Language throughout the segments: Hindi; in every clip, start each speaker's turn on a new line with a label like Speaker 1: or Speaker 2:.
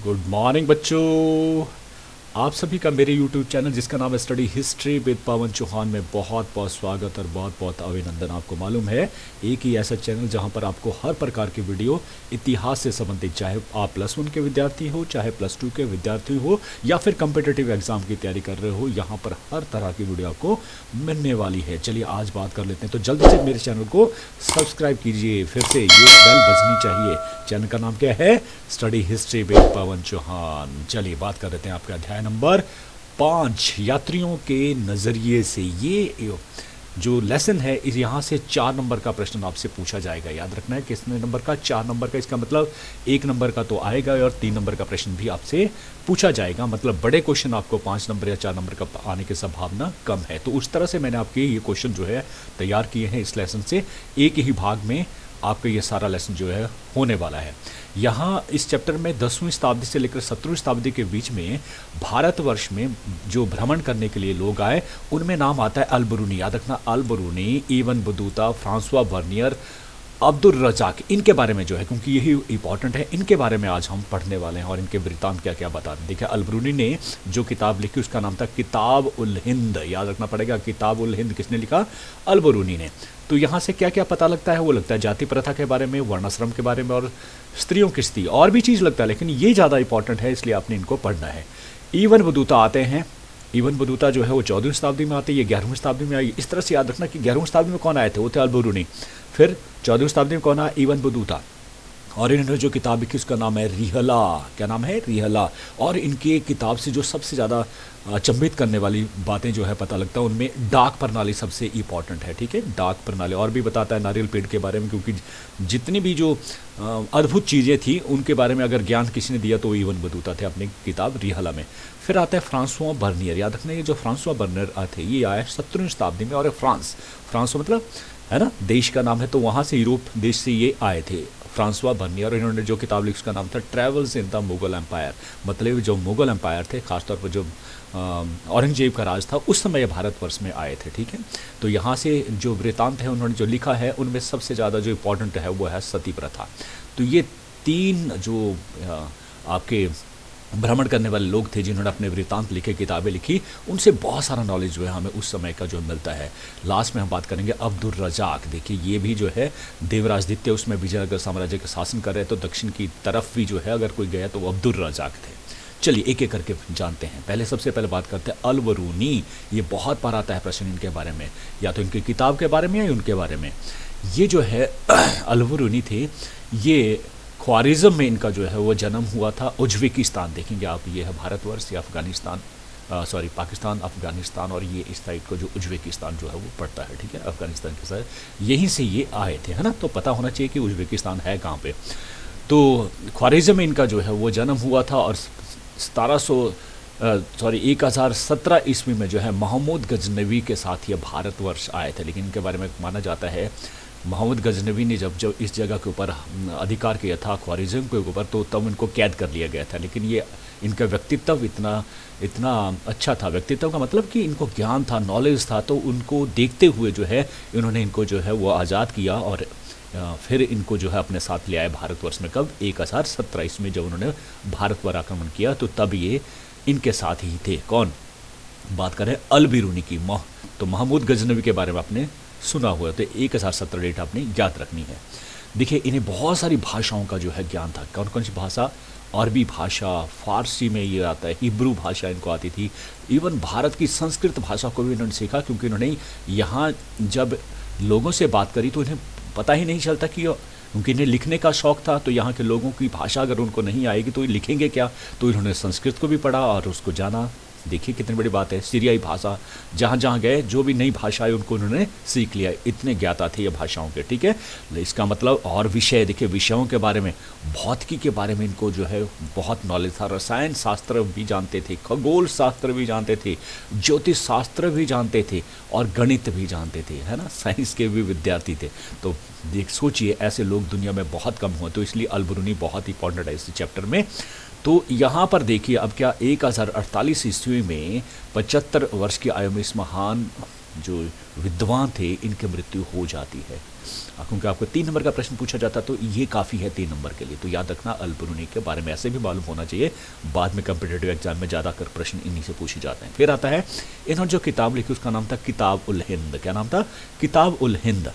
Speaker 1: गुड मॉर्निंग बच्चों। आप सभी का मेरे यूट्यूब चैनल जिसका नाम है स्टडी हिस्ट्री विद पवन चौहान में बहुत बहुत स्वागत और बहुत बहुत अभिनंदन। आपको मालूम है एक ही ऐसा चैनल जहां पर आपको हर प्रकार की वीडियो इतिहास से संबंधित, चाहे आप +1 के विद्यार्थी हो, चाहे +2 के विद्यार्थी हो या फिर कम्पिटिटिव एग्जाम की तैयारी कर रहे हो, यहाँ पर हर तरह की वीडियो आपको मिलने वाली है। चलिए आज बात कर लेते हैं। तो जल्दी से मेरे चैनल को सब्सक्राइब कीजिए, फिर से ये बेल बजनी चाहिए। चैनल का नाम क्या है? स्टडी हिस्ट्री विद पवन चौहान। चलिए बात कर लेते हैं आपका अध्याय नंबर 5, यात्रियों के नज़रिए से। ये जो लेसन है इस यहाँ से 4 नंबर का प्रश्न आपसे पूछा जाएगा। याद रखना है कितने नंबर का? 4 नंबर का। इसका मतलब 1 नंबर का तो आएगा और 3 नंबर का प्रश्न भी आपसे पूछा जाएगा। मतलब बड़े क्वेश्चन आपको 5 नंबर या 4 नंबर का आने की संभावना कम है। तो उस तरह से मैंने आपके ये क्वेश्चन जो है तैयार किए हैं इस लेसन से। एक ही भाग में आपका ये सारा लेसन जो है होने वाला है। यहाँ इस चैप्टर में 10वीं शताब्दी से लेकर 17वीं शताब्दी के बीच में भारतवर्ष में जो भ्रमण करने के लिए लोग आए उनमें नाम आता है अल बरूनी। याद रखना, Al Biruni, Ibn Battuta, Francois Bernier, Abdul Razzak, इनके बारे में जो है, क्योंकि यही इंपॉर्टेंट है, इनके बारे में आज हम पढ़ने वाले हैं और इनके वृत्तांत क्या क्या बता रहे हैं। देखिए अल बरूनी ने जो किताब लिखी उसका नाम था किताब उल हिंद। याद रखना पड़ेगा, किताब उल हिंद किसने लिखा? अल बरूनी ने। तो यहाँ से क्या क्या पता लगता है? वो लगता है जाति प्रथा के बारे में, वर्णाश्रम के बारे में और स्त्रियों की स्थिति, और भी चीज़ लगता है, लेकिन ये ज़्यादा इंपॉर्टेंट है इसलिए आपने इनको पढ़ना है। इवन बतूता आते हैं। इवन बतूता जो है वो 14वीं शताब्दी में आते हैं, ये 11वीं शताब्दी में आई। इस तरह से याद रखना कि 11वीं शताब्दी में कौन आए थे? वो थे अल बरूनी। फिर 14वीं शताब्दी में कौन आया? Even Battuta. और इन्होंने जो किताब लिखी उसका नाम है रिहला। क्या नाम है? रिहला। और इनकी किताब से जो सबसे ज़्यादा अचंभित करने वाली बातें जो है पता लगता है, उनमें डाक प्रणाली सबसे इंपॉर्टेंट है। ठीक है, डाक प्रणाली। और भी बताता है नारियल पेड़ के बारे में, क्योंकि जितनी भी जो अद्भुत चीज़ें थी उनके बारे में अगर ज्ञान किसी ने दिया तो इवन बतूता थे अपनी किताब रिहला में। फिर आता है फ्रांसवा बर्नियर। याद रखना, ये जो फ्रांसवा बर्नियर थे ये आया 17वीं शताब्दी में। और फ्रांस मतलब है ना देश का नाम है, तो वहाँ से यूरोप देश से ये आए थे फ्रांसवा बर्नियर। और इन्होंने जो किताब लिखी उसका नाम था travels in the Mughal empire. मतलब जो मुगल एम्पायर थे, खासतौर पर जो औरंगजेब का राज था उस समय भारतवर्ष में आए थे। ठीक है, तो यहाँ से जो वृत्तांत है उन्होंने जो लिखा है उनमें सबसे ज़्यादा जो इम्पोर्टेंट है वो है सती प्रथा। तो ये 3 जो आपके भ्रमण करने वाले लोग थे जिन्होंने अपने वृत्तांत लिखे, किताबें लिखी, उनसे बहुत सारा नॉलेज जो है हमें उस समय का जो मिलता है। लास्ट में हम बात करेंगे अब्दुल रज़ाक। देखिए ये भी जो है देवराज द्वितीय उसमें विजयनगर साम्राज्य का शासन कर रहे, तो दक्षिण की तरफ भी जो है अगर कोई गया तो वो अब्दुल रज़ाक थे। चलिए एक एक करके जानते हैं। सबसे पहले बात करते हैं अल बरूनी। ये बहुत बार आता है प्रश्न इनके बारे में, या तो इनकी किताब के बारे में या उनके बारे में। ये जो है अल बरूनी थे, ये ख्वारिज़म में इनका जो है वो जन्म हुआ था। उज्बेकिस्तान देखेंगे आप, ये है भारतवर्ष या अफगानिस्तान, पाकिस्तान, अफगानिस्तान, और ये इस साइड को जो उज्बेकिस्तान जो है वो पड़ता है। ठीक है, अफगानिस्तान के साथ यहीं से ये आए थे, है ना। तो पता होना चाहिए कि उज्बेकिस्तान है कहाँ पे। तो ख्वारिज़म में इनका जो है वो जन्म हुआ था और 1017 ईस्वी में जो है महमूद गजनवी के साथ ये भारतवर्ष आए थे। लेकिन इनके बारे में माना जाता है महमूद गजनवी ने जब इस जगह के ऊपर अधिकार किया था ख्वारिज़म के ऊपर, तो तब इनको कैद कर लिया गया था। लेकिन ये इनका व्यक्तित्व इतना अच्छा था। व्यक्तित्व का मतलब कि इनको ज्ञान था, नॉलेज था, तो उनको देखते हुए जो है इन्होंने इनको जो है वो आज़ाद किया और फिर इनको जो है अपने साथ ले आए भारतवर्ष में। कब? 1017 ईस्वी में जब उन्होंने भारत पर आक्रमण किया तो तब ये इनके साथ ही थे। कौन? बात करें अल बरूनी की। तो महमूद गजनवी के बारे में आपने सुना हुआ, तो 1017 डेट आपने याद रखनी है। देखिए इन्हें बहुत सारी भाषाओं का जो है ज्ञान था। कौन कौन सी भाषा? अरबी भाषा, फारसी में ये आता है, हिब्रू भाषा इनको आती थी। इवन भारत की संस्कृत भाषा को भी इन्होंने सीखा, क्योंकि इन्होंने यहाँ जब लोगों से बात करी तो इन्हें पता ही नहीं चलता कि, क्योंकि इन्हें लिखने का शौक़ था, तो यहाँ के लोगों की भाषा अगर उनको नहीं आएगी तो ये लिखेंगे क्या। तो इन्होंने संस्कृत को भी पढ़ा और उसको जाना। देखिए कितनी बड़ी बात है। सीरियाई भाषा, जहाँ जहाँ गए जो भी नई भाषा है उनको उन्होंने सीख लिया। इतने ज्ञाता थे ये भाषाओं के। ठीक है, इसका मतलब और विषय, देखिए विषयों के बारे में, भौतिकी के बारे में इनको जो है बहुत नॉलेज था। रसायन शास्त्र भी जानते थे, खगोल शास्त्र भी जानते थे, ज्योतिष शास्त्र भी जानते थे और गणित भी जानते थे, है ना। साइंस के भी विद्यार्थी थे। तो देख सोचिए ऐसे लोग दुनिया में बहुत कम हुए, तो इसलिए अल बरूनी बहुत इंपॉर्टेंट है इस चैप्टर में। तो यहाँ पर देखिए अब क्या 1048 ईस्वी में 75 वर्ष की आयु में इस महान जो विद्वान थे इनकी मृत्यु हो जाती है। क्योंकि आपको 3 नंबर का प्रश्न पूछा जाता तो ये काफ़ी है 3 नंबर के लिए, तो याद रखना अल-बरूनी के बारे में ऐसे भी मालूम होना चाहिए। बाद में कम्पिटिटिव एग्जाम में ज़्यादातर प्रश्न इन्हीं से पूछे जाते हैं। फिर आता है इन्होंने जो किताब लिखी उसका नाम था किताब उल हिंद। क्या नाम था? किताब उल हिंद।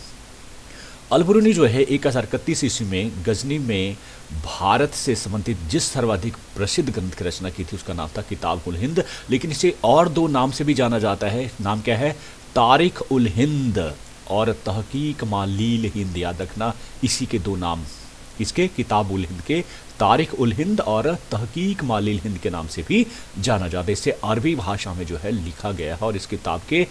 Speaker 1: अल-बरूनी जो है 1031 ईस्वी में गजनी में भारत से संबंधित जिस सर्वाधिक प्रसिद्ध ग्रंथ की रचना की थी उसका नाम था किताब उल हिंद। लेकिन इसे और 2 नाम से भी जाना जाता है। नाम क्या है? तारिख उल हिंद और तहकीक मालील हिंद। याद रखना इसी के 2 नाम, इसके किताब उल हिंद के तारिख उल हिंद और तहकीक मालील हिंद के नाम से भी जाना जाता है। इसे अरबी भाषा में जो है लिखा गया है और इस किताब के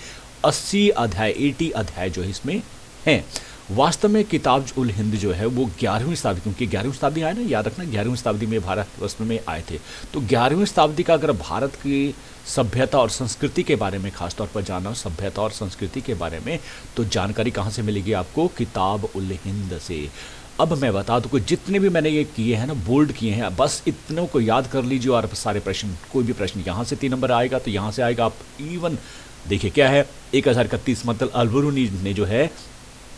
Speaker 1: 80 अध्याय 80 अध्याय जो है इसमें हैं। वास्तव में किताब उल हिंद जो है वो 11वीं शताब्दी, क्योंकि 11वीं शताब्दी आए ना, याद रखना 11वीं शताब्दी में भारतवर्ष में आए थे। तो 11वीं शताब्दी का अगर भारत की सभ्यता और संस्कृति के बारे में खासतौर पर जानना हो, सभ्यता और संस्कृति के बारे में, तो जानकारी कहाँ से मिलेगी आपको? किताब उल हिंद से। अब मैं बता दूँ कि जितने भी मैंने ये किए हैं ना, बोल्ड किए हैं, बस इतनों को याद कर लीजिए और सारे प्रश्न, कोई भी प्रश्न यहाँ से 3 नंबर आएगा तो यहाँ से आएगा। आप इवन देखिए क्या है 1031, मतलब अल-बरूनी ने जो है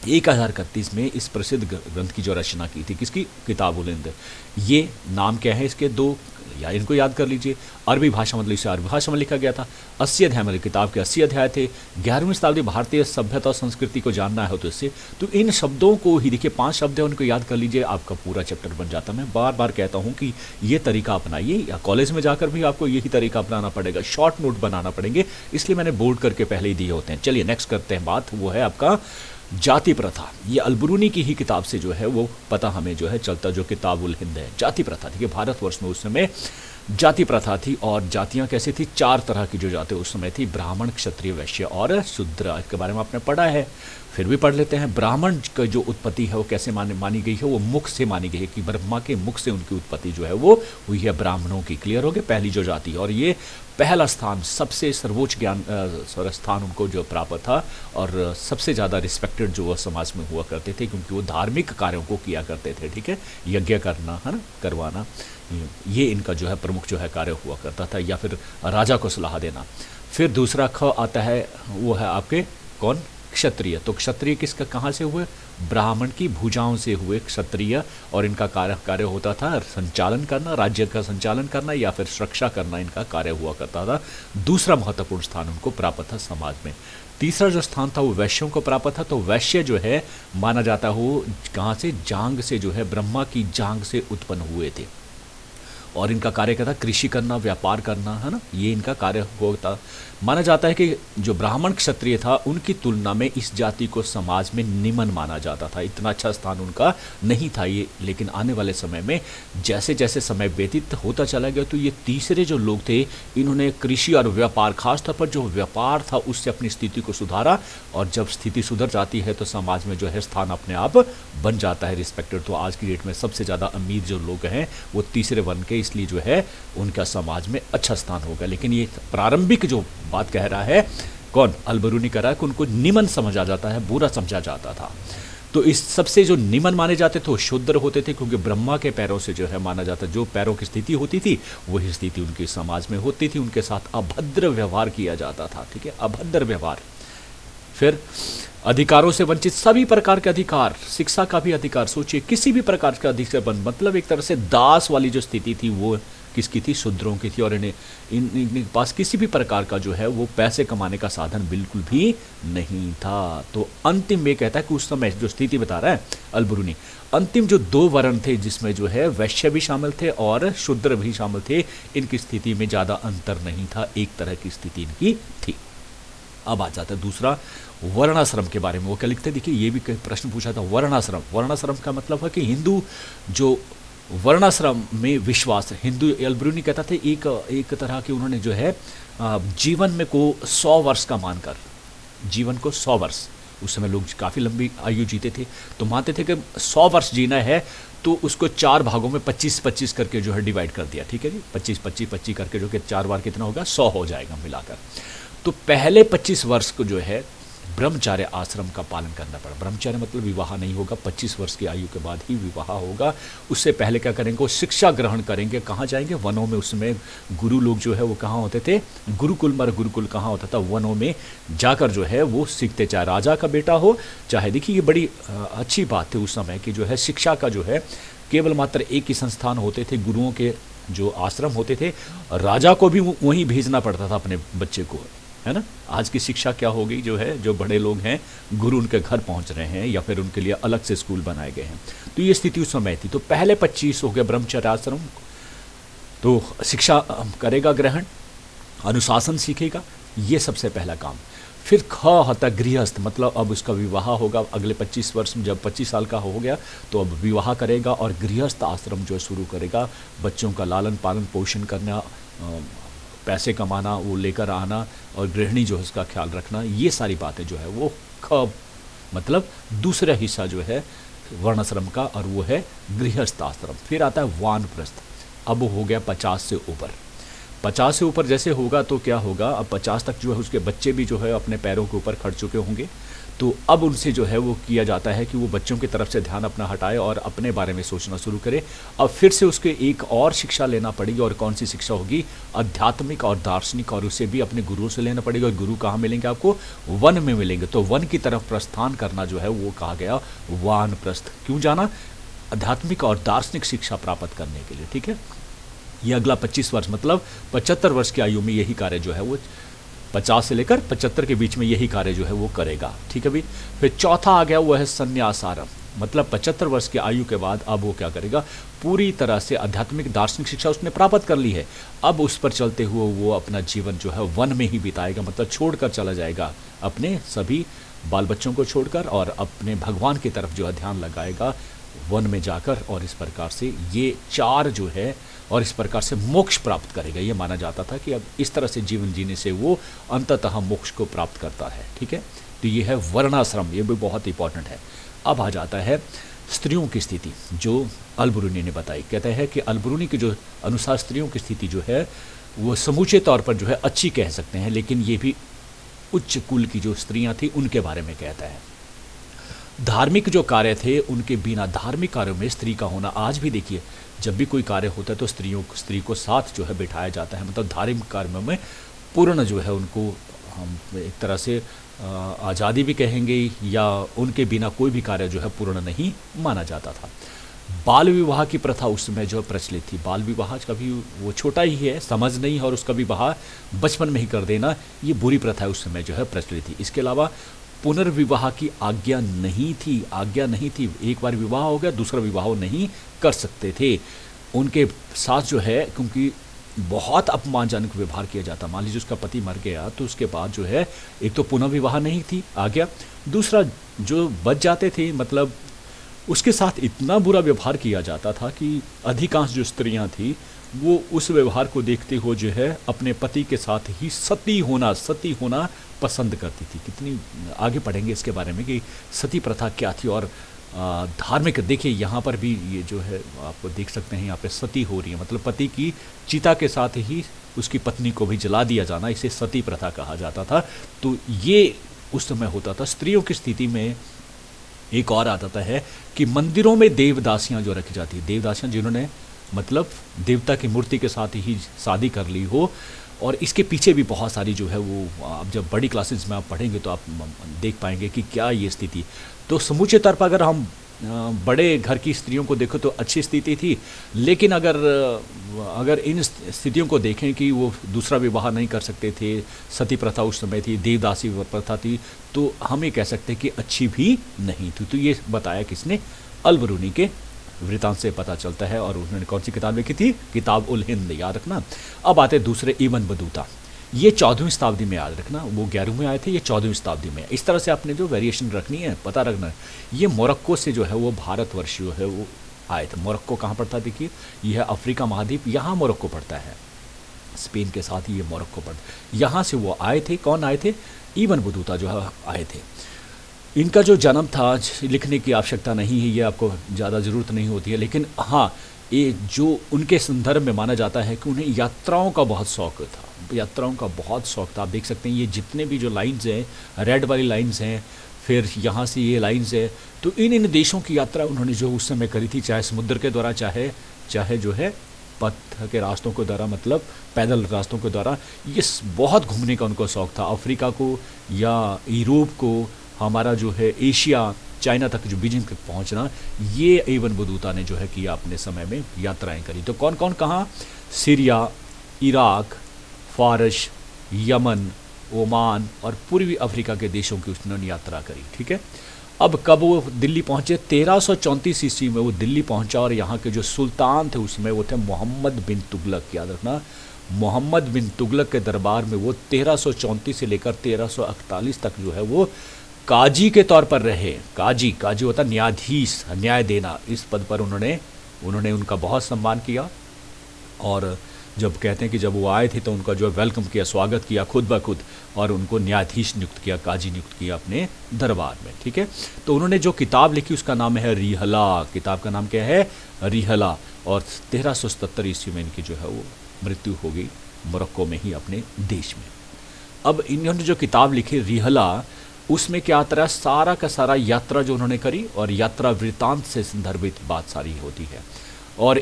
Speaker 1: 1031 में इस प्रसिद्ध ग्रंथ की जो रचना की थी, किसकी? किताब उल हिंद। ये नाम क्या है इसके? 2 या इनको याद कर लीजिए। अरबी भाषा मतलब इसे अरबी भाषा में लिखा गया था। 80 अध्याय मतलब किताब के 80 अध्याय थे। 11वीं शताब्दी भारतीय सभ्यता और संस्कृति को जानना है तो इससे, तो इन शब्दों को ही देखिए 5 शब्द है उनको याद कर लीजिए, आपका पूरा चैप्टर बन जाता है। मैं बार बार कहता हूँ कि ये तरीका अपनाइए, या कॉलेज में जाकर भी आपको यही तरीका अपनाना पड़ेगा, शॉर्ट नोट बनाना पड़ेंगे, इसलिए मैंने बोर्ड करके पहले ही दिए होते हैं। चलिए नेक्स्ट करते हैं बात, वो है आपका जाति प्रथा। ये अल-बरूनी की ही किताब से जो है वो पता हमें जो है चलता, जो किताब उल हिंद है। जाति प्रथा थी कि भारतवर्ष में उस समय जाति प्रथा थी, और जातियां कैसी थी? 4 तरह की जो जाति उस समय थी, ब्राह्मण, क्षत्रिय, वैश्य और शूद्र। इसके बारे में आपने पढ़ा है, फिर भी पढ़ लेते हैं। ब्राह्मण का जो उत्पत्ति है वो कैसे मानी गई है? वो मुख से मानी गई है कि ब्रह्मा के मुख से उनकी उत्पत्ति जो है वो हुई है ब्राह्मणों की। क्लियर हो गया? पहली जो जाति, और ये पहला स्थान, सबसे सर्वोच्च ज्ञान स्थान उनको जो प्राप्त था, और सबसे ज़्यादा रिस्पेक्टेड जो वह समाज में हुआ करते थे, क्योंकि वो धार्मिक कार्यों को किया करते थे। ठीक है, यज्ञ करना है ना, करवाना, ये इनका जो है प्रमुख जो है कार्य हुआ करता था, या फिर राजा को सलाह देना। फिर दूसरा ख आता है, वो है आपके कौन? क्षत्रिय। तो क्षत्रिय किसका, कहाँ से हुए? ब्राह्मण की भुजाओं से हुए क्षत्रिय, और इनका कार्य होता था संचालन करना, राज्य का संचालन करना या फिर सुरक्षा करना, इनका कार्य हुआ करता था। दूसरा महत्वपूर्ण स्थान उनको प्राप्त था समाज में। तीसरा जो स्थान था वो वैश्यों को प्राप्त था। तो वैश्य जो है माना जाता हो कहाँ से? जांग से, जो है ब्रह्मा की जांग से उत्पन्न हुए थे, और इनका कार्य क्या था? कृषि करना, व्यापार करना, है ना, ये इनका कार्य होता। माना जाता है कि जो ब्राह्मण क्षत्रिय था उनकी तुलना में इस जाति को समाज में निम्न माना जाता था, इतना अच्छा स्थान उनका नहीं था ये। लेकिन आने वाले समय में जैसे जैसे समय व्यतीत होता चला गया तो ये तीसरे जो लोग थे, इन्होंने कृषि और व्यापार, खासतौर पर जो व्यापार था उससे अपनी स्थिति को सुधारा, और जब स्थिति सुधर जाती है तो समाज में जो है स्थान अपने आप बन जाता है रिस्पेक्टेड। तो आज की डेट में सबसे ज़्यादा अमीर जो लोग हैं वो तीसरे वर्ग के, इसलिए जो है उनका समाज में अच्छा स्थान होगा। लेकिन ये प्रारंभिक जो बात कह रहा है कौन? अल-बरूनी कह रहा है कि उनको निमन समझा जाता है, बुरा समझा जाता था। तो इस सबसे जो निमन माने जाते थे वो शूद्र होते थे, क्योंकि ब्रह्मा के पैरों से जो है माना जाता, जो पैरों की स्थिति होती थी वही स्थिति उनके समाज में होती थी। उनके साथ अभद्र व्यवहार किया जाता था। ठीक है, अभद्र व्यवहार। फिर अधिकारों से वंचित, सभी प्रकार के अधिकार, शिक्षा का भी अधिकार, सोचिए किसी भी प्रकार का अधिकार, मतलब एक तरह से दास वाली जो स्थिति थी वो किसकी थी? शूद्रों की थी। और इनके पास किसी भी प्रकार का जो है वो पैसे कमाने का साधन बिल्कुल भी नहीं था। तो अंतिम में कहता है कि उस समय जो स्थिति बता रहा है अल-बरूनी, अंतिम जो 2 वर्ण थे जिसमें जो है वैश्य भी शामिल थे और शूद्र भी शामिल थे, इनकी स्थिति में ज़्यादा अंतर नहीं था, एक तरह की स्थिति इनकी थी। अब आ जाता है दूसरा, वर्णाश्रम के बारे में। वो क्या लिखते हैं? देखिए ये भी प्रश्न पूछा था, वर्णाश्रम। वर्णाश्रम का मतलब है कि हिंदू जो वर्णाश्रम में विश्वास है, हिंदू, अल-बरूनी कहता थे एक तरह के उन्होंने जो है जीवन में को 100 वर्ष का मानकर, जीवन को 100 वर्ष, उस समय लोग काफ़ी लंबी आयु जीते थे, तो मानते थे कि 100 वर्ष जीना है तो उसको 4 भागों में 25-25 करके जो है डिवाइड कर दिया। ठीक है जी, 25-25-25 करके जो कि 4 बार कितना होगा? 100 हो जाएगा मिलाकर। तो पहले 25 वर्ष को जो है ब्रह्मचार्य आश्रम का पालन करना पड़ा। ब्रह्मचार्य मतलब विवाह नहीं होगा, 25 वर्ष की आयु के बाद ही विवाह होगा। उससे पहले क्या करेंगे, वो शिक्षा ग्रहण करेंगे। कहाँ जाएंगे, वनों में। उसमें गुरु लोग जो है वो कहाँ होते थे, गुरुकुल। मर गुरुकुल कहाँ होता था, वनों में जाकर जो है वो सीखते, चाहे राजा का बेटा हो, चाहे, देखिए ये बड़ी अच्छी बात थी उस समय की, जो है शिक्षा का जो है केवल मात्र एक ही संस्थान होते थे, गुरुओं के जो आश्रम होते थे। राजा को भी वहीं भेजना पड़ता था अपने बच्चे को, है ना। आज की शिक्षा क्या हो गई, जो है जो बड़े लोग हैं गुरु उनके घर पहुंच रहे हैं या फिर उनके लिए अलग से स्कूल बनाए गए हैं। तो ये स्थिति उस समय थी। तो पहले 25 हो गया ब्रह्मचर्य आश्रम, तो शिक्षा करेगा ग्रहण, अनुशासन सीखेगा, ये सबसे पहला काम। फिर ख होता गृहस्थ, मतलब अब उसका विवाह होगा अगले 25 वर्ष में। जब 25 साल का हो गया तो अब विवाह करेगा और गृहस्थ आश्रम जो शुरू करेगा। बच्चों का लालन पालन पोषण करना, पैसे कमाना, वो लेकर आना, और गृहिणी जो है उसका ख्याल रखना, ये सारी बातें जो है वो ख मतलब दूसरा हिस्सा जो है वर्णाश्रम का, और वो है गृहस्थ आश्रम। फिर आता है वानप्रस्थ। अब हो गया 50 से ऊपर। 50 से ऊपर जैसे होगा तो क्या होगा, अब 50 तक जो है उसके बच्चे भी जो है अपने पैरों के ऊपर खड़ चुके होंगे। तो अब उनसे जो है वो किया जाता है कि वो बच्चों की तरफ से ध्यान अपना हटाए और अपने बारे में सोचना शुरू करे। अब फिर से उसके एक और शिक्षा लेना पड़ेगी, और कौन सी शिक्षा होगी, आध्यात्मिक और दार्शनिक, और उसे भी अपने गुरुओं से लेना पड़ेगा। और गुरु कहाँ मिलेंगे आपको, वन में मिलेंगे। तो वन की तरफ प्रस्थान करना जो है वो कहा गया वानप्रस्थ। क्यों जाना, आध्यात्मिक और दार्शनिक शिक्षा प्राप्त करने के लिए, ठीक है। ये अगला 25 वर्ष मतलब 75 वर्ष की आयु में यही कार्य जो है वो 50 से लेकर 75 के बीच में यही कार्य जो है वो करेगा, ठीक है भाई। फिर चौथा आ गया वो है संन्यासारम, मतलब 75 वर्ष की आयु के बाद अब वो क्या करेगा, पूरी तरह से आध्यात्मिक दार्शनिक शिक्षा उसने प्राप्त कर ली है। अब उस पर चलते हुए वो अपना जीवन जो है वन में ही बिताएगा, मतलब छोड़कर चला जाएगा अपने सभी बाल बच्चों को छोड़कर, और अपने भगवान की तरफ जो है ध्यान लगाएगा वन में जाकर। और इस प्रकार से ये 4 जो है, और इस प्रकार से मोक्ष प्राप्त करेगा। ये माना जाता था कि अब इस तरह से जीवन जीने से वो अंततः मोक्ष को प्राप्त करता है, ठीक है। तो ये है वर्णाश्रम, ये भी बहुत इंपॉर्टेंट है। अब आ जाता है स्त्रियों की स्थिति, जो अल-बरूनी ने बताई। कहते हैं कि अल-बरूनी के जो अनुसार स्त्रियों की स्थिति जो है वो समूचे तौर पर जो है अच्छी कह सकते हैं, लेकिन ये भी उच्च कुल की जो स्त्रियां थी उनके बारे में कहता है। धार्मिक जो कार्य थे उनके बिना, धार्मिक कार्यों में स्त्री का होना, आज भी देखिए जब भी कोई कार्य होता है तो स्त्री को साथ जो है बिठाया जाता है। मतलब धार्मिक कार्यों में पूर्ण जो है उनको हम एक तरह से आज़ादी भी कहेंगे, या उनके बिना कोई भी कार्य जो है पूर्ण नहीं माना जाता था। बाल विवाह की प्रथा उस समय जो प्रचलित थी। बाल विवाह कभी वो छोटा ही है, समझ नहीं, और उसका विवाह बचपन में ही कर देना, ये बुरी प्रथा उस समय जो है प्रचलित थी। इसके अलावा पुनर्विवाह की आज्ञा नहीं थी। एक बार विवाह हो गया, दूसरा विवाह नहीं कर सकते थे। उनके साथ जो है, क्योंकि बहुत अपमानजनक व्यवहार किया जाता। मान लीजिए उसका पति मर गया तो उसके बाद जो है एक तो पुनः विवाह नहीं थी आज्ञा, दूसरा जो बच जाते थे मतलब उसके साथ इतना बुरा व्यवहार किया जाता था कि अधिकांश जो स्त्रियां थी वो उस व्यवहार को देखते हुए जो है अपने पति के साथ ही सती होना पसंद करती थी। कितनी आगे पढ़ेंगे इसके बारे में कि सती प्रथा क्या थी। और धार्मिक, देखिए यहाँ पर भी ये जो है आप देख सकते हैं, यहाँ पे सती हो रही है, मतलब पति की चिता के साथ ही उसकी पत्नी को भी जला दिया जाना, इसे सती प्रथा कहा जाता था। तो ये उस समय होता था। स्त्रियों की स्थिति में एक और आता है कि मंदिरों में देवदासियां जो रखी जाती है, देवदासियां जिन्होंने मतलब देवता की मूर्ति के साथ ही शादी कर ली हो। और इसके पीछे भी बहुत सारी जो है वो आप जब बड़ी क्लासेस में आप पढ़ेंगे तो आप देख पाएंगे कि क्या ये स्थिति। तो समूचे तौर पर अगर हम बड़े घर की स्त्रियों को देखो तो अच्छी स्थिति थी, लेकिन अगर इन स्थितियों को देखें कि वो दूसरा विवाह नहीं कर सकते थे, सती प्रथा उस समय थी, देवदासी प्रथा थी, तो हम ये कह सकते हैं कि अच्छी भी नहीं थी। तो ये बताया किसने, अल-बरूनी के वृतांत से पता चलता है। और उन्होंने कौन सी किताब लिखी थी, किताब उल हिंद, याद रखना। अब आते दूसरे इब्न बतूता, ये 14वीं शताब्दी में, याद रखना, वो 11वीं में आए थे, ये 14वीं शताब्दी में। इस तरह से आपने जो वेरिएशन रखनी है, पता रखना है। ये मोरक्को से जो है वो भारतवर्ष जो है वो आए थे। मोरक्को कहाँ पड़ता है, देखिए ये है अफ्रीका महाद्वीप, यहाँ मोरक्को पड़ता है, स्पेन के साथ ही ये मोरक्को पड़ता। यहाँ से वो आए थे। कौन आए थे, इब्न बतूता जो है आए थे। इनका जो जन्म था लिखने की आवश्यकता नहीं है, ये आपको ज़्यादा ज़रूरत नहीं होती है, लेकिन हाँ ये जो उनके संदर्भ में माना जाता है कि उन्हें यात्राओं का बहुत शौक था। यात्राओं का बहुत शौक था। आप देख सकते हैं ये जितने भी जो लाइन्स हैं, रेड वाली लाइन्स हैं, फिर यहाँ से ये लाइन्स है, तो इन इन देशों की यात्रा उन्होंने जो उस समय करी थी, चाहे समुद्र के द्वारा, चाहे चाहे जो है पथ के रास्तों के द्वारा, मतलब पैदल रास्तों के द्वारा। ये बहुत घूमने का उनको शौक़ था। अफ्रीका को या यूरोप को, हमारा जो है एशिया, चाइना तक जो बीजिंग तक पहुंचना, ये इब्न बतूता ने जो है किया अपने समय में, यात्राएं करी। तो कौन कौन कहाँ? सीरिया, इराक, फारस, यमन, ओमान और पूर्वी अफ्रीका के देशों की उन्होंने यात्रा करी। ठीक है। अब कब वो दिल्ली पहुँचे? 1334 ईस्वी में वो दिल्ली पहुँचा, और यहाँ के जो सुल्तान थे उसमें वो थे मोहम्मद बिन तुगलक। याद रखना, मोहम्मद बिन तुगलक के दरबार में वो 1334 से लेकर 1348 तक जो है वो काजी के तौर पर रहे। काजी, काजी होता न्यायाधीश, न्याय देना, इस पद पर उन्होंने उनका बहुत सम्मान किया। और जब कहते हैं कि जब वो आए थे तो उनका जो वेलकम किया, स्वागत किया खुद ब खुद, और उनको न्यायाधीश नियुक्त किया, काजी नियुक्त किया अपने दरबार में। ठीक है। तो उन्होंने जो किताब लिखी उसका नाम है रिहला। किताब का नाम क्या है? रिहला। और 1377 ईस्वी में इनकी जो है वो मृत्यु हो गई, मोरक्को में ही, अपने देश में। अब इन्होंने जो किताब लिखी रिहला, उसमें क्या आता है? सारा का सारा यात्रा जो उन्होंने करी और यात्रा वृत्तांत से संदर्भित बात सारी होती है। और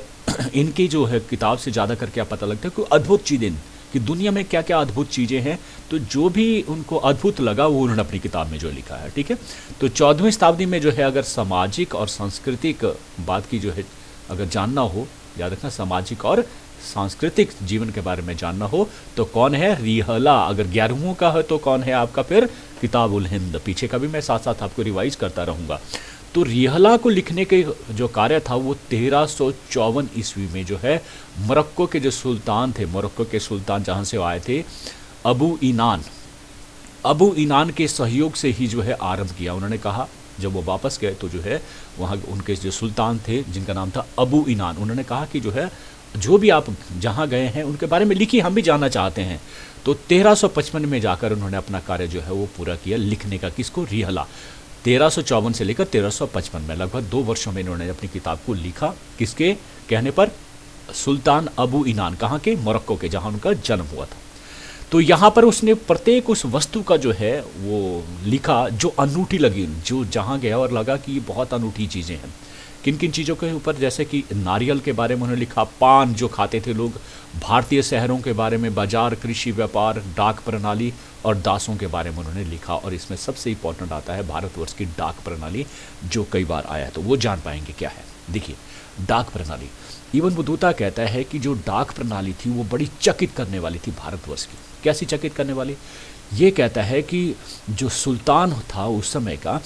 Speaker 1: इनकी जो है किताब से ज़्यादा करके क्या पता लगता है कि अद्भुत चीज़ें, कि दुनिया में क्या क्या अद्भुत चीज़ें हैं। तो जो भी उनको अद्भुत लगा वो उन्होंने अपनी किताब में जो लिखा है। ठीक है। तो 14वीं शताब्दी में जो है अगर सामाजिक और सांस्कृतिक बात की जो है अगर जानना हो, याद रखना, सामाजिक और सांस्कृतिक जीवन के बारे में जानना हो तो कौन है? रिहला। अगर 11वीं का है तो कौन है आपका फिर? किताबुल हिंद। पीछे का भी मैं साथ साथ आपको रिवाइज करता रहूँगा। तो रिहला को लिखने के जो कार्य था वो 1354 ईस्वी में जो है मोरक्को के जो सुल्तान थे, मोरक्को के सुल्तान जहाँ से आए थे, अबू इनान के सहयोग से ही जो है आरंभ किया। उन्होंने कहा, जब वो वापस गए तो जो है वहाँ उनके जो सुल्तान थे जिनका नाम था अबू इनान, उन्होंने कहा कि जो है जो भी आप जहाँ गए हैं उनके बारे में लिखिए, हम भी जानना चाहते हैं। तो 1355 में जाकर उन्होंने अपना कार्य जो है वो पूरा किया लिखने का। किसको? रिहला। 1354 से लेकर 1355 में लगभग 2 वर्षों में इन्होंने अपनी किताब को लिखा। किसके कहने पर? सुल्तान अबू इनान। कहाँ के? मोरक्को के, जहाँ उनका जन्म हुआ था। तो यहाँ पर उसने प्रत्येक उस वस्तु का जो है वो लिखा जो अनूठी लगी, जो जहाँ गया और लगा कि ये बहुत अनूठी चीज़ें हैं। किन किन चीज़ों के ऊपर? जैसे कि नारियल के बारे में उन्होंने लिखा, पान जो खाते थे लोग, भारतीय शहरों के बारे में, बाजार, कृषि, व्यापार, डाक प्रणाली और दासों के बारे में उन्होंने लिखा। और इसमें सबसे इंपॉर्टेंट आता है भारतवर्ष की डाक प्रणाली, जो कई बार आया है, तो वो जान पाएंगे क्या है। देखिए, डाक प्रणाली, इब्न बतूता कहता है कि जो डाक प्रणाली थी वो बड़ी चकित करने वाली थी भारतवर्ष की। कैसी चकित करने वाली? ये कहता है कि जो सुल्तान था उस समय का,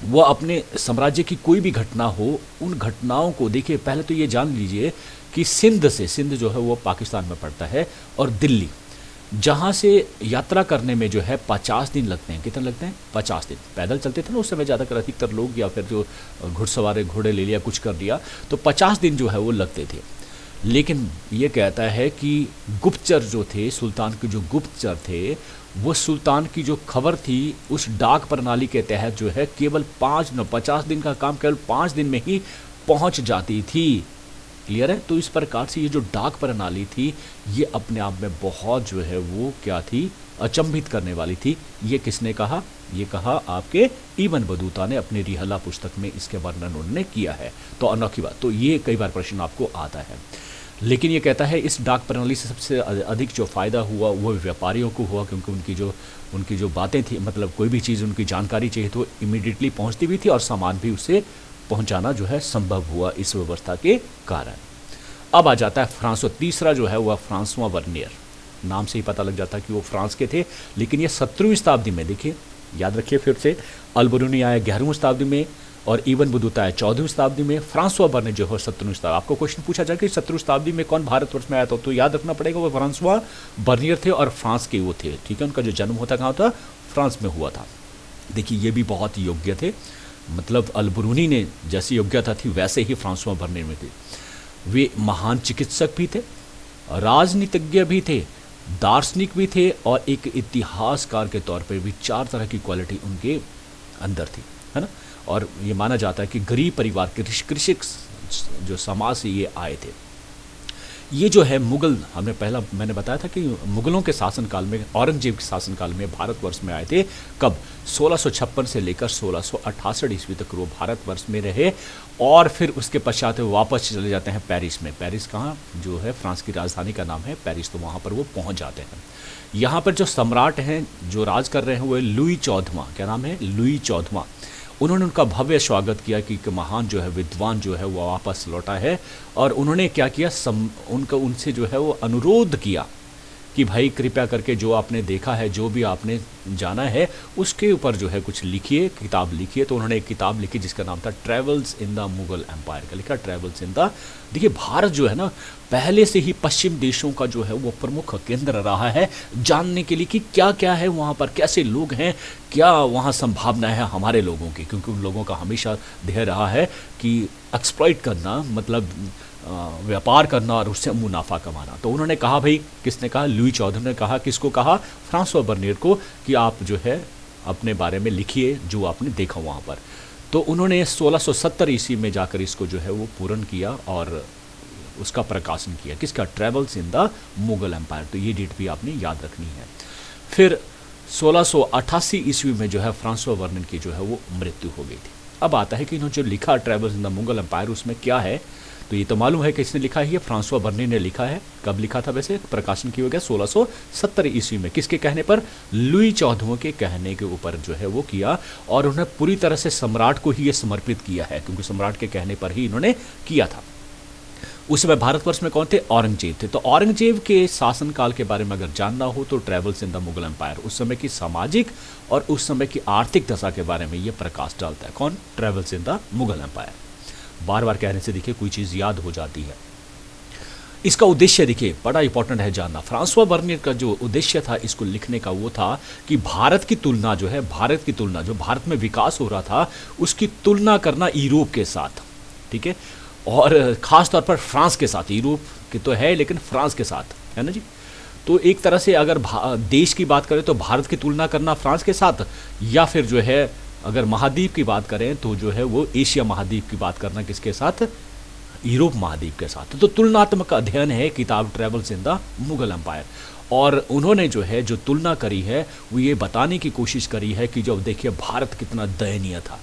Speaker 1: वो अपने साम्राज्य की कोई भी घटना हो, उन घटनाओं को, देखिए पहले तो ये जान लीजिए कि सिंध जो है वो पाकिस्तान में पड़ता है, और दिल्ली, जहाँ से यात्रा करने में जो है 50 दिन लगते हैं। कितने लगते हैं? 50 दिन। पैदल चलते थे ना उस समय ज़्यादातर अधिकतर लोग, या फिर जो घुड़सवार घोड़े ले लिया, कुछ कर दिया, तो 50 दिन जो है वो लगते थे। लेकिन ये कहता है कि गुप्तचर जो थे, सुल्तान के जो गुप्तचर थे, वो सुल्तान की जो खबर थी उस डाक प्रणाली के तहत जो है केवल 50 दिन का काम केवल 5 दिन में ही पहुंच जाती थी। क्लियर है? तो इस प्रकार से ये जो डाक प्रणाली थी ये अपने आप में बहुत जो है वो क्या थी? अचंभित करने वाली थी। ये किसने कहा? ये कहा आपके इब्न बतूता ने अपनी रिहला पुस्तक में, इसके वर्णन उन्होंने किया है। तो अनोखी बात। तो ये कई बार प्रश्न आपको आता है। लेकिन ये कहता है इस डाक प्रणाली से सबसे अधिक जो फ़ायदा हुआ वो व्यापारियों को हुआ, क्योंकि उनकी जो बातें थी, मतलब कोई भी चीज़ उनकी जानकारी चाहिए तो इमीडिएटली पहुंचती भी थी, और सामान भी उसे पहुंचाना जो है संभव हुआ इस व्यवस्था के कारण। अब आ जाता है फ्रांसवा। तीसरा जो है वह फ्रांसवा वर्नियर। नाम से ही पता लग जाता है कि वो फ्रांस के थे। लेकिन ये 17वीं शताब्दी में, देखिए याद रखिए फिर से, अल-बिरूनी आया 11वीं शताब्दी में और इब्न बतूता आया 14वीं शताब्दी में। फ्रांसवा बर्नियर जो है 17वीं शताब्दी। आपको क्वेश्चन पूछा जाए कि 17वीं शताब्दी में कौन भारतवर्ष में आया था, तो याद रखना पड़ेगा वो फ्रांसवा बर्नियर थे और फ्रांस के वो थे। ठीक है। उनका जो जन्म होता कहाँ था? फ्रांस में हुआ था। देखिए ये भी बहुत योग्य थे, मतलब अल-बिरूनी ने जैसी योग्यता थी वैसे ही फ्रांसवा बर्नियर में थे। वे महान चिकित्सक भी थे, राजनीतिज्ञ भी थे, दार्शनिक भी थे, और एक इतिहासकार के तौर पर भी 4 तरह की क्वालिटी उनके अंदर थी, है ना। और ये माना जाता है कि गरीब परिवार के कृषक जो समाज से ये आए थे। ये जो है मुगल, मैंने बताया था कि मुगलों के शासनकाल में, औरंगजेब के शासनकाल में भारतवर्ष में आए थे। कब? 1656 से लेकर 1668 ईस्वी तक वो भारतवर्ष में रहे, और फिर उसके पश्चात वो वापस चले जाते हैं पेरिस में। पेरिस कहाँ? जो है फ्रांस की राजधानी का नाम है पेरिस, तो वहाँ पर वो पहुँच जाते हैं। यहाँ पर जो सम्राट हैं, जो राज कर रहे हैं, वो है लुई 14वां। क्या नाम है? लुई 14वां। उन्होंने उनका भव्य स्वागत किया कि एक महान जो है विद्वान जो है वो वापस लौटा है, और उन्होंने क्या किया, उनसे जो है वो अनुरोध किया कि भाई कृपया करके जो आपने देखा है, जो भी आपने जाना है, उसके ऊपर जो है कुछ लिखिए, किताब लिखिए। तो उन्होंने एक किताब लिखी जिसका नाम था travels in the Mughal empire का, लिखा ट्रेवल्स इन द। देखिए भारत जो है ना, पहले से ही पश्चिम देशों का जो है वो प्रमुख केंद्र रहा है जानने के लिए कि क्या क्या है वहाँ पर, कैसे लोग हैं, क्या वहाँ संभावना है हमारे लोगों की, क्योंकि उन लोगों का हमेशा ध्येय रहा है कि एक्सप्लॉइट करना, मतलब व्यापार करना और उससे मुनाफा कमाना। तो उन्होंने कहा, भाई किसने कहा? लुई 14 ने कहा। किसको कहा? फ्रांसवा बर्नियर को, कि आप जो है अपने बारे में लिखिए जो आपने देखा वहाँ पर। तो उन्होंने 1670 ईस्वी में जाकर इसको जो है वो पूर्ण किया और उसका प्रकाशन किया। किसका? Travels in the Mughal empire. तो ये डेट भी आपने याद रखनी है। फिर 1688 ईस्वी में जो है फ्रांसवा बर्नियर की जो है वो मृत्यु हो गई थी। अब आता है कि इन्होंने जो लिखा travels in the Mughal empire, उसमें क्या है? तो ये तो मालूम है कि इसने लिखा है, ये फ्रांसवा बर्नियर ने लिखा है। कब लिखा था वैसे? प्रकाशन किया गया 1670 ईस्वी में। किसके कहने पर? लुई 14वें के कहने के ऊपर जो है वो किया, और उन्हें पूरी तरह से सम्राट को ही ये समर्पित किया है, क्योंकि सम्राट के कहने पर ही इन्होंने किया था। उस समय भारतवर्ष में कौन थे? औरंगजेब थे। तो औरंगजेब के शासनकाल के बारे में अगर जानना हो तो travels in the Mughal empire उस समय की सामाजिक और उस समय की आर्थिक दशा के बारे में ये प्रकाश डालता है। कौन? Travels in the Mughal empire. बार बार कहने से देखिए कोई चीज़ याद हो जाती है। इसका उद्देश्य देखिए बड़ा इंपॉर्टेंट है जानना। फ्रांसवा बर्नियर का जो उद्देश्य था इसको लिखने का, वो था कि भारत की तुलना जो है, भारत की तुलना जो भारत में विकास हो रहा था उसकी तुलना करना यूरोप के साथ, ठीक है, और ख़ास तौर पर फ्रांस के साथ। यूरोप के तो है लेकिन फ्रांस के साथ, है ना जी। तो एक तरह से अगर देश की बात करें तो भारत की तुलना करना फ्रांस के साथ, या फिर जो है अगर महाद्वीप की बात करें तो जो है वो एशिया महाद्वीप की बात करना किसके साथ? यूरोप महाद्वीप के साथ। तो तुलनात्मक अध्ययन है किताब travels in the Mughal empire. और उन्होंने जो है जो तुलना करी है वो ये बताने की कोशिश करी है कि जब देखिए भारत कितना दयनीय था,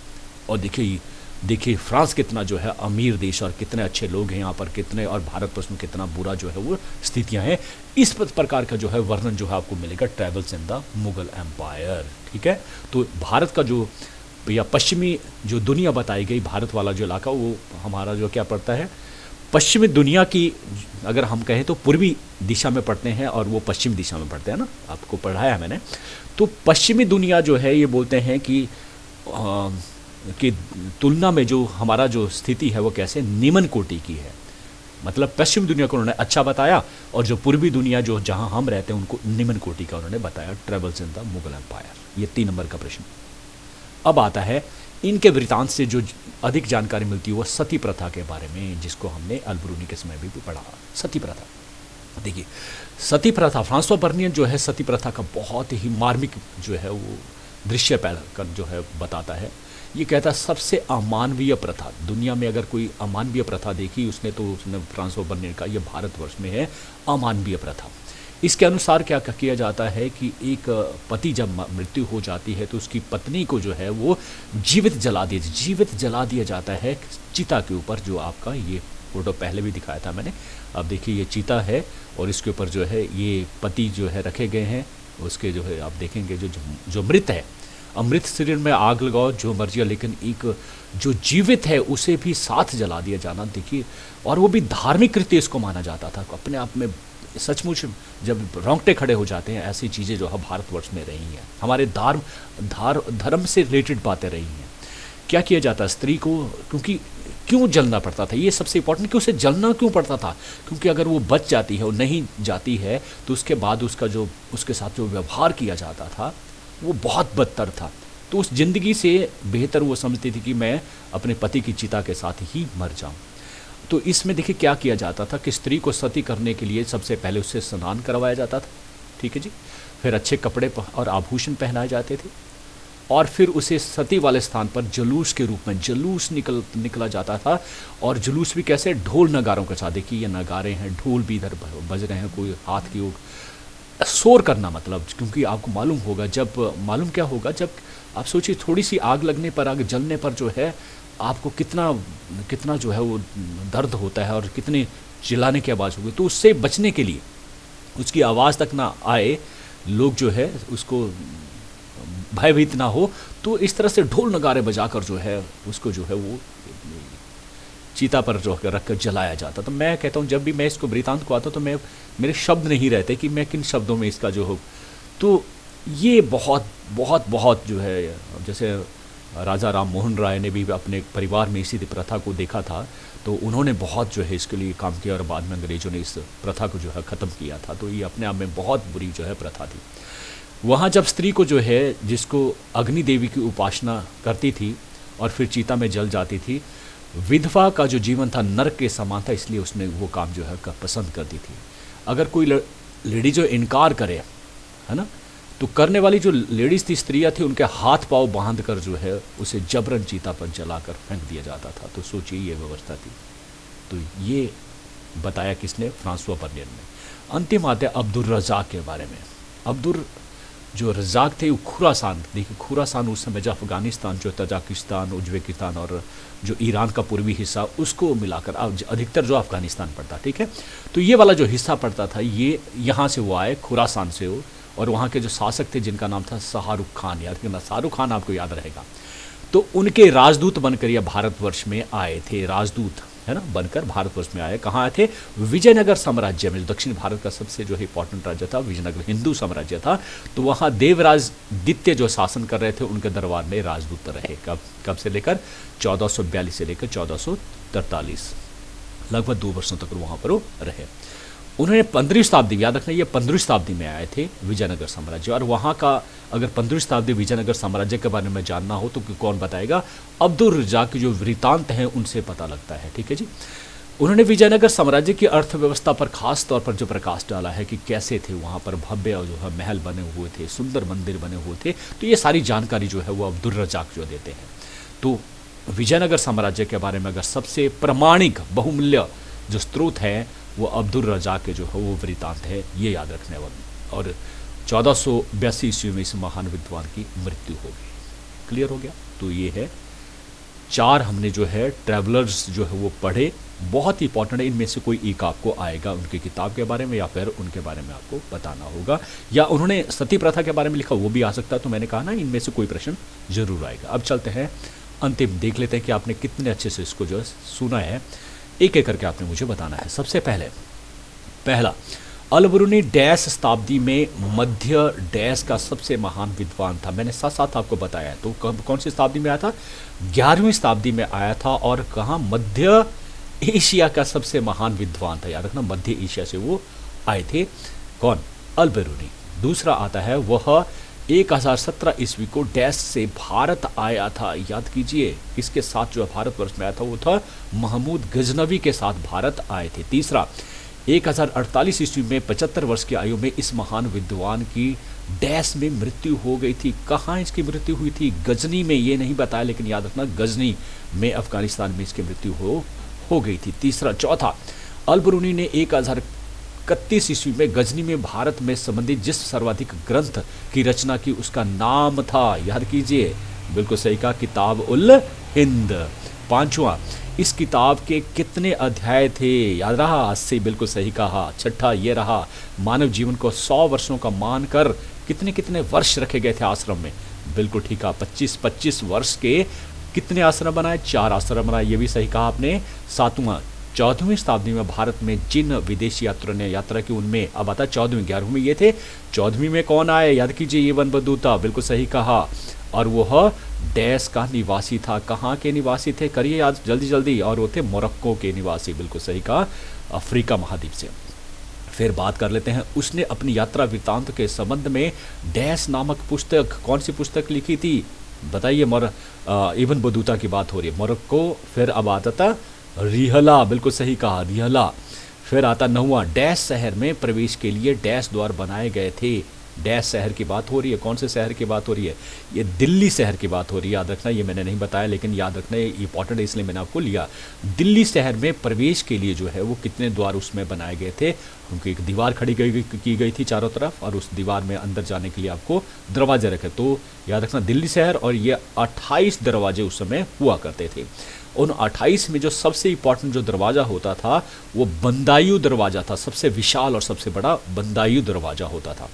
Speaker 1: और देखिए फ्रांस कितना जो है अमीर देश, और कितने अच्छे लोग हैं यहाँ पर, कितने, और भारतवर्ष में कितना बुरा जो है वो स्थितियाँ हैं। इस प्रकार का जो है वर्णन जो है आपको मिलेगा travels in the Mughal empire, ठीक है। तो भारत का जो या पश्चिमी जो दुनिया बताई गई, भारत वाला जो इलाका, वो हमारा जो क्या पड़ता है? पश्चिमी दुनिया की, अगर हम कहें तो पूर्वी दिशा में पढ़ते हैं और वो पश्चिमी दिशा में पढ़ते हैं ना, आपको पढ़ाया है मैंने। तो पश्चिमी दुनिया जो है ये बोलते हैं कि तुलना में जो हमारा जो स्थिति है वो कैसे निम्न कोटि की है। मतलब पश्चिम दुनिया को उन्होंने अच्छा बताया, और जो पूर्वी दुनिया जो जहां हम रहते हैं उनको निम्न कोटि का उन्होंने बताया। Travels in the Mughal empire, ये 3 नंबर का प्रश्न। अब आता है इनके वृतांत से जो अधिक जानकारी मिलती है वो सती प्रथा के बारे में, जिसको हमने अलबरूनी के समय भी पढ़ा। सती प्रथा, देखिए सती प्रथा, फ्रांसवा बर्नियर जो है सती प्रथा का बहुत ही मार्मिक जो है वो दृश्य पैदा कर जो है बताता है। ये कहता है सबसे अमानवीय प्रथा दुनिया में, अगर कोई अमानवीय प्रथा देखी उसने फ्रांसवा बर्नियर का, ये भारतवर्ष में है अमानवीय प्रथा। इसके अनुसार क्या किया जाता है कि एक पति जब मृत्यु हो जाती है तो उसकी पत्नी को जो है वो जीवित जला दिया जाता है चिता के ऊपर। जो आपका ये फोटो पहले भी दिखाया था मैंने। अब देखिए ये चिता है और इसके ऊपर जो है ये पति जो है रखे गए हैं। उसके जो है आप देखेंगे जो मृत है, अमृत शरीर में आग लगाओ जो मर्जी है, लेकिन एक जो जीवित है उसे भी साथ जला दिया जाना, देखिए। और वो भी धार्मिक कृत्य इसको माना जाता था। अपने आप में सचमुच जब रोंगटे खड़े हो जाते हैं, ऐसी चीज़ें जो है भारतवर्ष में रही हैं, हमारे धर्म से रिलेटेड बातें रही हैं। क्या किया जाता है स्त्री को, क्योंकि क्यों जलना पड़ता था, ये सबसे इंपॉर्टेंट कि उसे जलना क्यों पड़ता था, क्योंकि अगर वो बच जाती है और नहीं जाती है तो उसके बाद उसके साथ जो व्यवहार किया जाता था वो बहुत बदतर था। तो उस जिंदगी से बेहतर वो समझती थी कि मैं अपने पति की चिता के साथ ही मर जाऊं। तो इसमें देखिए क्या किया जाता था कि स्त्री को सती करने के लिए सबसे पहले उससे स्नान करवाया जाता था, ठीक है जी। फिर अच्छे कपड़े और आभूषण पहनाए जाते थे, और फिर उसे सती वाले स्थान पर जुलूस के रूप में जुलूस निकला जाता था। और जुलूस भी कैसे, ढोल नगारों के साथ। देखिए ये नगारे हैं, ढोल भी इधर बज रहे हैं, कोई हाथ की ओर शोर करना, मतलब क्योंकि आपको मालूम होगा मालूम क्या होगा, जब आप सोचिए थोड़ी सी आग लगने पर, आग जलने पर जो है आपको कितना कितना जो है वो दर्द होता है और कितने चिल्लाने की आवाज़ होगी। तो उससे बचने के लिए, उसकी आवाज़ तक ना आए, लोग जो है उसको भयभीत ना हो, तो इस तरह से ढोल नगारे बजाकर जो है उसको जो है वो चीता पर जो रख कर जलाया जाता। तो मैं कहता हूँ जब भी मैं इसको वृतांत को आता तो मैं, मेरे शब्द नहीं रहते कि मैं किन शब्दों में इसका जो हो। तो ये बहुत बहुत बहुत जो है, जैसे राजा राम मोहन राय ने भी अपने परिवार में इसी प्रथा को देखा था, तो उन्होंने बहुत जो है इसके लिए काम किया और बाद में अंग्रेजों ने इस प्रथा को जो है ख़त्म किया था। तो ये अपने आप में बहुत बुरी जो है प्रथा थी। वहाँ जब स्त्री को जो है, जिसको अग्नि देवी की उपासना करती थी और फिर चीता में जल जाती थी, विधवा का जो जीवन था नरक के समान था, इसलिए उसने वो काम जो है पसंद करती थी। अगर कोई लेडी जो इनकार करे, है ना, तो करने वाली जो लेडीज़ थी, स्त्रियाँ थी, उनके हाथ पाँव बांध कर जो है उसे जबरन चीता पर जलाकर फेंक दिया जाता था। तो सोचिए ये व्यवस्था थी। तो ये बताया किसने, फ्रांसवा बर्नियर ने। अंतिम आते हैं अब्दुल रज़ाक के बारे में। अब्दुल जो रज़ाक थे वो खुरासान, देखिए खुरासान उस समय जो अफ़गानिस्तान, जो तजाकिस्तान, उज्बेकिस्तान और जो ईरान का पूर्वी हिस्सा, उसको मिलाकर अधिकतर जो अफ़गानिस्तान पड़ता, ठीक है। तो ये वाला जो हिस्सा पड़ता था, ये यहाँ से वो आए, खुरासान से वो, और वहाँ के जो शासक थे जिनका नाम था शाहरुख खान, याद रखना शाहरुख खान आपको याद रहेगा। तो उनके राजदूत बनकर यह भारतवर्ष में आए थे, राजदूत है ना बनकर भारतवर्ष में आए। कहाँ आए थे, विजयनगर साम्राज्य में, जो दक्षिण भारत का सबसे जो है इंपॉर्टेंट राज्य था, विजयनगर हिंदू साम्राज्य था। तो वहाँ देवराज द्वितीय जो शासन कर रहे थे, उनके दरबार में राजदूत रहे। कब से लेकर 1442 से लेकर 1443, लगभग 2 वर्षों तक वहाँ पर वो रहे। उन्होंने 15वीं शताब्दी, याद रखना ये 15वीं शताब्दी में आए थे विजयनगर साम्राज्य। और वहाँ का अगर 15वीं शताब्दी विजयनगर साम्राज्य के बारे में जानना हो तो कौन बताएगा, अब्दुल रज़ाक के जो वृतांत हैं उनसे पता लगता है, ठीक है जी। उन्होंने विजयनगर साम्राज्य की अर्थव्यवस्था पर खास तौर पर जो प्रकाश डाला है कि कैसे थे वहाँ पर भव्य जो है महल बने हुए थे, सुंदर मंदिर बने हुए थे। तो ये सारी जानकारी जो है वो अब्दुल रज़ाक जो देते हैं। तो विजयनगर साम्राज्य के बारे में अगर सबसे प्रामाणिक बहुमूल्य जो स्रोत है वो अब्दुल रज़ाक के जो है वो वृतांत है, ये याद रखने वाले। और 1482 ईस्वी में इस महान विद्वान की मृत्यु हो गई। क्लियर हो गया। तो ये है 4 हमने जो है ट्रैवलर्स जो है वो पढ़े, बहुत ही इंपॉर्टेंट है। इनमें से कोई एक आपको आएगा उनकी किताब के बारे में, या फिर उनके बारे में आपको बताना होगा, या उन्होंने सती प्रथा के बारे में लिखा वो भी आ सकता है। तो मैंने कहा ना इनमें से कोई प्रश्न जरूर आएगा। अब चलते हैं अंतिम, देख लेते हैं कि आपने कितने अच्छे से इसको जो है सुना है। एक एक करके आपने मुझे बताना है। सबसे पहला अल-बिरूनी डैश शताब्दी में मध्य डैश का सबसे महान विद्वान था। मैंने साथ साथ आपको बताया है। तो कौन सी शताब्दी में आया था, 11वीं शताब्दी में आया था। और कहाँ, मध्य एशिया का सबसे महान विद्वान था। याद रखना मध्य एशिया से वो आए थे। कौन, अल-बिरूनी। दूसरा आता है वह 1017 ईस्वी को डैश से भारत आया था। याद कीजिए इसके साथ जो भारतवर्ष में आया था वो था महमूद गजनवी के साथ भारत आए थे। तीसरा 1048 ईस्वी में 75 वर्ष की आयु में इस महान विद्वान की डैश में मृत्यु हो गई थी। कहाँ इसकी मृत्यु हुई थी, गजनी में, ये नहीं बताया, लेकिन याद रखना गजनी में अफगानिस्तान में इसकी मृत्यु हो गई थी। चौथा अल-बिरूनी ने 1031 ईस्वी में गजनी में भारत में संबंधित जिस सर्वाधिक ग्रंथ की रचना की उसका नाम था, याद कीजिए, बिल्कुल सही कहा, किताब उल हिंद। पांचवा, इस किताब के कितने अध्याय थे, याद रहा, 80, बिल्कुल सही कहा। छठा ये रहा, मानव जीवन को 100 वर्षों का मानकर कितने कितने वर्ष रखे गए थे आश्रम में, बिल्कुल ठीक कहा, 25-25 वर्ष के कितने आश्रम बनाए, 4 आश्रम बनाए, ये भी सही कहा आपने। सातवां, 14वीं शताब्दी में भारत में जिन विदेशी यात्रियों ने यात्रा की उनमें, अब आता 14वीं, 11वीं में ये थे, 14वीं में कौन आए, याद कीजिए, ये वन बंधुता, बिल्कुल सही कहा। और वह डैश का निवासी था। कहाँ के निवासी थे, करिए याद जल्दी जल्दी, और वो थे मोरक्को के निवासी, बिल्कुल सही कहा, अफ्रीका महाद्वीप से। फिर बात कर लेते हैं, उसने अपनी यात्रा वृत्तांत के संबंध में डैश नामक पुस्तक, कौन सी पुस्तक लिखी थी बताइए, इब्न बतूता की बात हो रही है, मोरक्को। फिर अब आता था रिहला, बिल्कुल सही कहा, रिहला। फिर आता 9वां, डैश शहर में प्रवेश के लिए डैश द्वार बनाए गए थे। डैश शहर की बात हो रही है। कौन से शहर की बात हो रही है? ये दिल्ली शहर की बात हो रही है, याद रखना। ये मैंने नहीं बताया, लेकिन याद रखना ये इंपॉर्टेंट है, इसलिए मैंने आपको लिया। दिल्ली शहर में प्रवेश के लिए जो है वो कितने द्वार उसमें बनाए गए थे? उनकी एक दीवार खड़ी की गई थी चारों तरफ, और उस दीवार में अंदर जाने के लिए आपको दरवाजे रखे। तो याद रखना दिल्ली शहर, और ये 28 दरवाजे उस समय हुआ करते थे। उन 28 में जो सबसे इंपॉर्टेंट जो दरवाज़ा होता था वो बंदायू दरवाज़ा था। सबसे विशाल और सबसे बड़ा बंदायू दरवाज़ा होता था।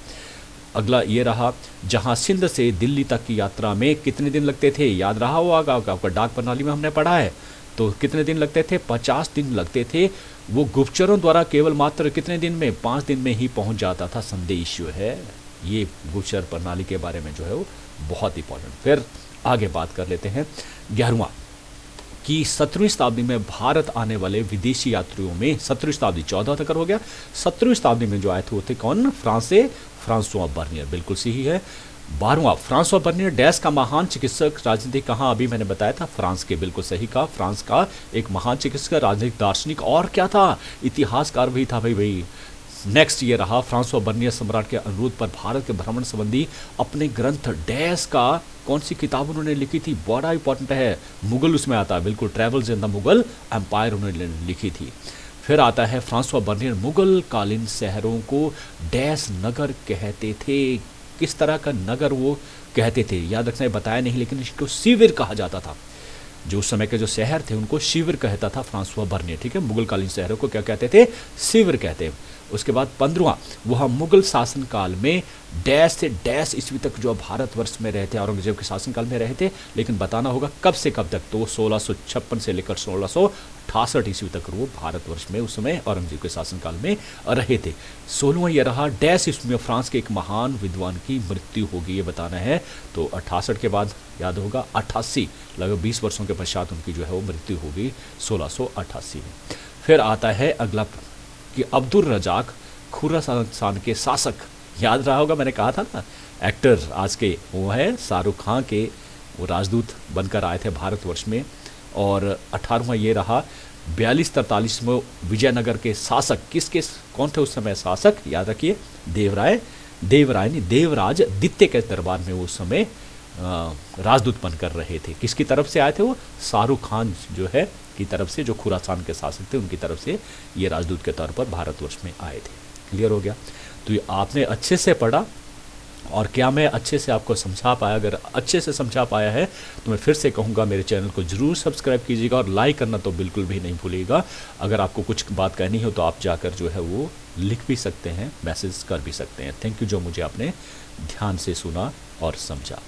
Speaker 1: अगला ये रहा, जहाँ सिंध से दिल्ली तक की यात्रा में कितने दिन लगते थे? याद रहा होगा आपका, डाक प्रणाली में हमने पढ़ा है। तो कितने दिन लगते थे? 50 दिन लगते थे। वो गुप्तचरों द्वारा केवल मात्र कितने दिन में? 5 दिन में ही पहुंच जाता था संदेश जो है। ये गुप्तचर प्रणाली के बारे में जो है वो बहुत इंपॉर्टेंट। फिर आगे बात कर लेते हैं 11वां कि 17वीं शताब्दी में भारत आने वाले विदेशी यात्रियों में 17वीं शताब्दी 14 तक हो गया। 17वीं शताब्दी में जो आए थे वो थे कौन? फ्रांस से फ्रांसुआ बर्नियर, बिल्कुल सही है। 12वां, फ्रांसुआ बर्नियर डैश का महान चिकित्सक राजनीतिक, कहाँ? अभी मैंने बताया था फ्रांस के, बिल्कुल सही कहा। फ्रांस का एक महान चिकित्सक, राजनीतिक, दार्शनिक और क्या था? इतिहासकार भी था भाई। नेक्स्ट ये रहा, फ्रांसुआ बर्नियर सम्राट के अनुरोध पर भारत के भ्रमण संबंधी अपने ग्रंथ डैश का, कौन सी किताब उन्होंने लिखी थी? बड़ा इंपॉर्टेंट है, मुगल उसमें आता है, बिल्कुल, travels in the Mughal empire उन्होंने लिखी थी। फिर आता है फ्रांसुआ बर्नियर मुगल कालीन शहरों को डैश नगर कहते थे। किस तरह का नगर वो कहते थे? याद रखना, बताया नहीं, लेकिन इसको शिविर कहा जाता था। जो उस समय के जो शहर थे उनको शिविर कहता था फ्रांसुआ बर्नियर, ठीक है। मुगल कालीन शहरों को क्या कहते थे? शिविर कहते। उसके बाद 15वां, वह मुगल शासनकाल में डैश से डैश ईस्वी तक जो भारतवर्ष में रहे थे, औरंगजेब के शासनकाल में रहे थे, लेकिन बताना होगा कब से कब तक। तो 1656 से लेकर 1668 ईस्वी तक वो भारतवर्ष में उस समय औरंगजेब के शासनकाल में रहे थे। 16वां यह रहा, डैश ईस्वी में फ्रांस के एक महान विद्वान की मृत्यु होगी, ये बताना है। तो 68 के बाद याद होगा 88, लगभग 20 वर्षों के पश्चात उनकी जो है वो मृत्यु होगी 1688 में। फिर आता है अगला कि अब्दुल रजाक खुरासान के शासक, याद रहा होगा, मैंने कहा था ना, एक्टर आज के वो है शाहरुख खान के, वो राजदूत बनकर आए थे भारतवर्ष में। और 18वां ये रहा, 42-43 में विजयनगर के शासक, किसके, कौन थे उस समय शासक? याद रखिए, देवराज द्वितीय के दरबार में वो उस समय राजदूत बनकर रहे थे। किसकी तरफ से आए थे वो? शाहरुख खान जो है की तरफ से, जो खुरासान के शासक थे उनकी तरफ से ये राजदूत के तौर पर भारतवर्ष में आए थे। क्लियर हो गया? तो ये आपने अच्छे से पढ़ा, और क्या मैं अच्छे से आपको समझा पाया? अगर अच्छे से समझा पाया है तो मैं फिर से कहूँगा मेरे चैनल को जरूर सब्सक्राइब कीजिएगा, और लाइक करना तो बिल्कुल भी नहीं भूलिएगा। अगर आपको कुछ बात कहनी हो तो आप जाकर जो है वो लिख भी सकते हैं, मैसेज कर भी सकते हैं। थैंक यू जो मुझे आपने ध्यान से सुना और समझा।